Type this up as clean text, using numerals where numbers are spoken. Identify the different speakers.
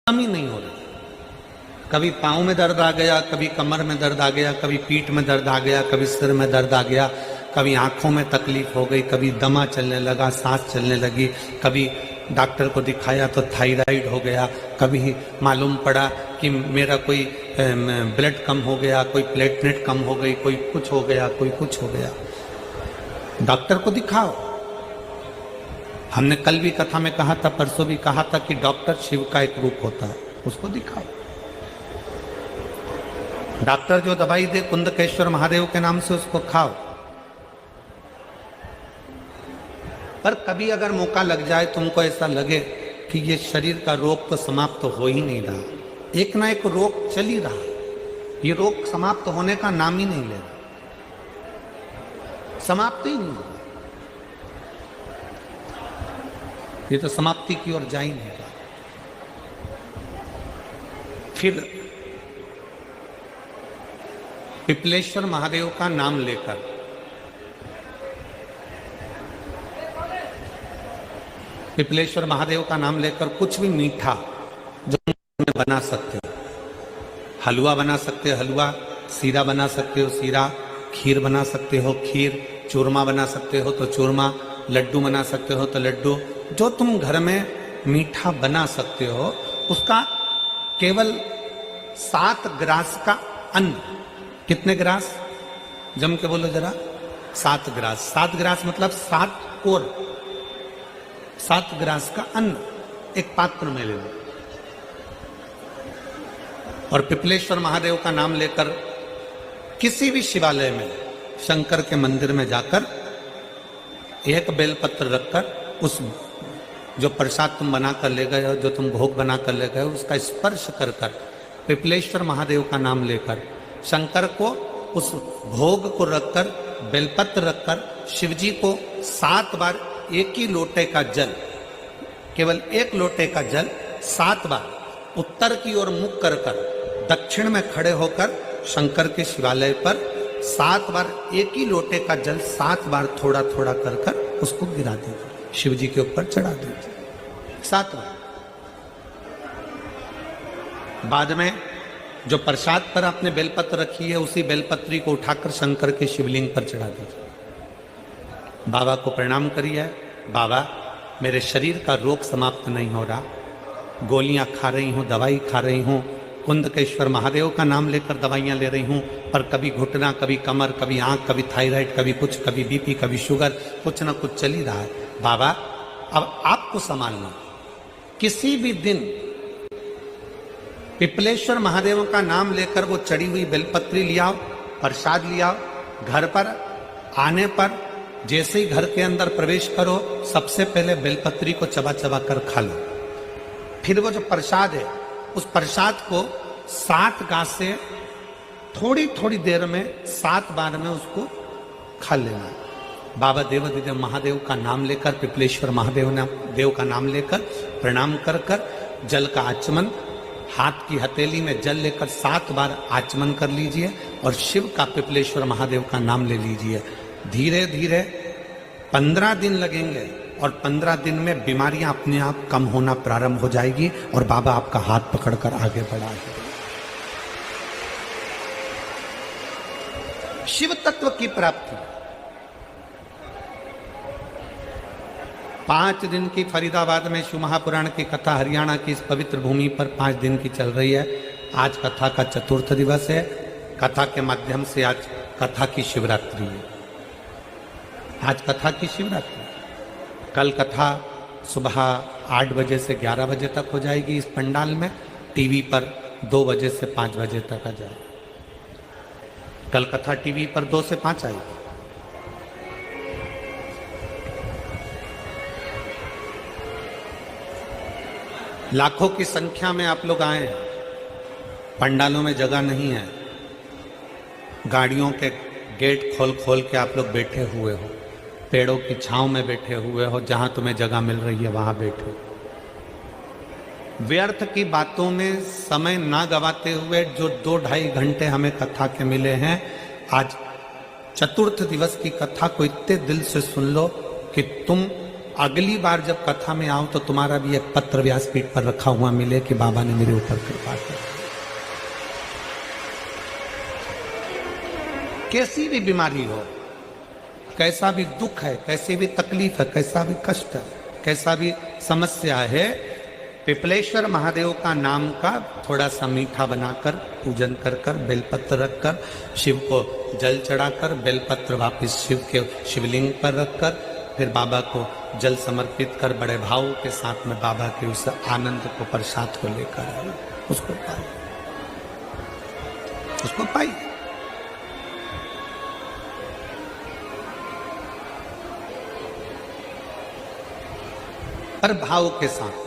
Speaker 1: कम ही नहीं हो रही। कभी पाँव में दर्द आ गया, कभी कमर में दर्द आ गया, कभी पीठ में दर्द आ गया, कभी सिर में दर्द आ गया, कभी आंखों में तकलीफ हो गई, कभी दमा चलने लगा, सांस चलने लगी, कभी डॉक्टर को दिखाया तो थायराइड हो गया, कभी मालूम पड़ा कि मेरा कोई ब्लड कम हो गया, कोई प्लेटलेट कम हो गई, कोई कुछ हो गया, कोई कुछ हो गया। डॉक्टर को दिखाओ। हमने कल भी कथा में कहा था, परसों भी कहा था कि डॉक्टर शिव का एक रूप होता है, उसको दिखाओ। डॉक्टर जो दवाई दे कुंदकेश्वर महादेव के नाम से उसको खाओ। पर कभी अगर मौका लग जाए, तुमको ऐसा लगे कि ये शरीर का रोग तो समाप्त तो हो ही नहीं रहा, एक ना एक रोग चल ही रहा, ये रोग समाप्त होने का नाम ही नहीं ले रहा, समाप्त ही नहीं हो रहा, ये तो समाप्ति की ओर जा ही नहीं रहा। फिर पिपलेश्वर महादेव का नाम लेकर पिपलेश्वर महादेव का नाम लेकर कुछ भी मीठा जो बना सकते हो, हलवा बना सकते हो हलवा, सीरा बना सकते हो सीरा, खीर बना सकते हो खीर, चूरमा बना सकते हो तो चूरमा, लड्डू बना सकते हो तो लड्डू, जो तुम घर में मीठा बना सकते हो उसका केवल 7 ग्रास का अन्न। कितने ग्रास? जम के बोलो जरा। 7 ग्रास। 7 ग्रास मतलब 7 कोर, 7 ग्रास का अन्न एक पात्र में ले लो और पिपलेश्वर महादेव का नाम लेकर किसी भी शिवालय में, शंकर के मंदिर में जाकर एक बेलपत्र रखकर उस जो प्रसाद तुम बनाकर ले गए हो, जो तुम भोग बनाकर ले गए हो, उसका स्पर्श कर कर पिपलेश्वर महादेव का नाम लेकर शंकर को उस भोग को रखकर, बेलपत्र रखकर शिवजी को 7 बार एक ही लोटे का जल, केवल एक लोटे का जल 7 बार उत्तर की ओर मुख कर कर दक्षिण में खड़े होकर शंकर के शिवालय पर 7 बार एक ही लोटे का जल 7 बार थोड़ा थोड़ा कर कर उसको गिरा दीजिए, शिव जी के ऊपर चढ़ा दीजिए 7 बार। बाद में जो प्रसाद पर आपने बेलपत्र रखी है, उसी बेलपत्री को उठाकर शंकर के शिवलिंग पर चढ़ा दीजिए। बाबा को प्रणाम करिए, बाबा मेरे शरीर का रोग समाप्त नहीं हो रहा, गोलियां खा रही हूँ, दवाई खा रही हूँ, कुंदकेश्वर महादेव का नाम लेकर दवाइयां ले रही हूँ, पर कभी घुटना, कभी कमर, कभी आंख, कभी थायराइड, कभी कुछ, कभी बीपी, कभी शुगर, कुछ ना कुछ चल ही रहा है। बाबा अब आपको संभालना। किसी भी दिन पिपलेश्वर महादेव का नाम लेकर वो चढ़ी हुई बेलपत्री लियाओ, प्रसाद लियाओ, घर पर आने पर जैसे ही घर के अंदर प्रवेश करो, सबसे पहले बेलपत्री को चबा चबा कर खा लो। फिर वो जो प्रसाद है, उस प्रसाद को 7 गांठ से थोड़ी थोड़ी देर में 7 बार में उसको खा लेना। बाबा देवाधिदेव महादेव का नाम लेकर, पिपलेश्वर महादेव का नाम लेकर प्रणाम कर कर जल का आचमन, हाथ की हथेली में जल लेकर 7 बार आचमन कर लीजिए और शिव का, पिपलेश्वर महादेव का नाम ले लीजिए। धीरे धीरे 15 दिन लगेंगे और 15 दिन में बीमारियां अपने आप कम होना प्रारंभ हो जाएगी और बाबा आपका हाथ पकड़कर आगे बढ़ाएंगे। शिव तत्व की प्राप्ति 5 दिन की फरीदाबाद में शिव महापुराण की कथा हरियाणा की इस पवित्र भूमि पर 5 दिन की चल रही है। आज कथा का 4th दिवस है। कथा के माध्यम से आज कथा की शिवरात्रि है। आज कथा की शिवरात्रि। कल कथा सुबह 8 बजे से 11 बजे तक हो जाएगी इस पंडाल में। टीवी पर 2 बजे से 5 बजे तक आ जाएगी। कल कथा टीवी पर 2 से 5 आएगी। लाखों की संख्या में आप लोग आए हैं। पंडालों में जगह नहीं है, गाड़ियों के गेट खोल खोल के आप लोग बैठे हुए हो, पेड़ों की छांव में बैठे हुए हो, जहां तुम्हें जगह मिल रही है वहां बैठो। व्यर्थ की बातों में समय ना गवाते हुए जो 2-2.5 घंटे हमें कथा के मिले हैं, आज 4th दिवस की कथा को इतने दिल से सुन लो कि तुम अगली बार जब कथा में आओ तो तुम्हारा भी एक पत्र व्यासपीठ पर रखा हुआ मिले कि बाबा ने मेरे ऊपर कृपा की। कैसी भी बीमारी हो, कैसा भी दुख है, कैसी भी तकलीफ है, कैसा भी कष्ट है, कैसा भी समस्या है, पिपलेश्वर महादेव का नाम का थोड़ा सा मीठा बनाकर पूजन कर कर बेलपत्र रखकर शिव को जल चढ़ाकर बेलपत्र वापस शिव के शिवलिंग पर रखकर फिर बाबा को जल समर्पित कर बड़े भाव के साथ में बाबा के उस आनंद को प्रसाद को लेकर आए, उसको पाए, उसको पाई। पर भाव के साथ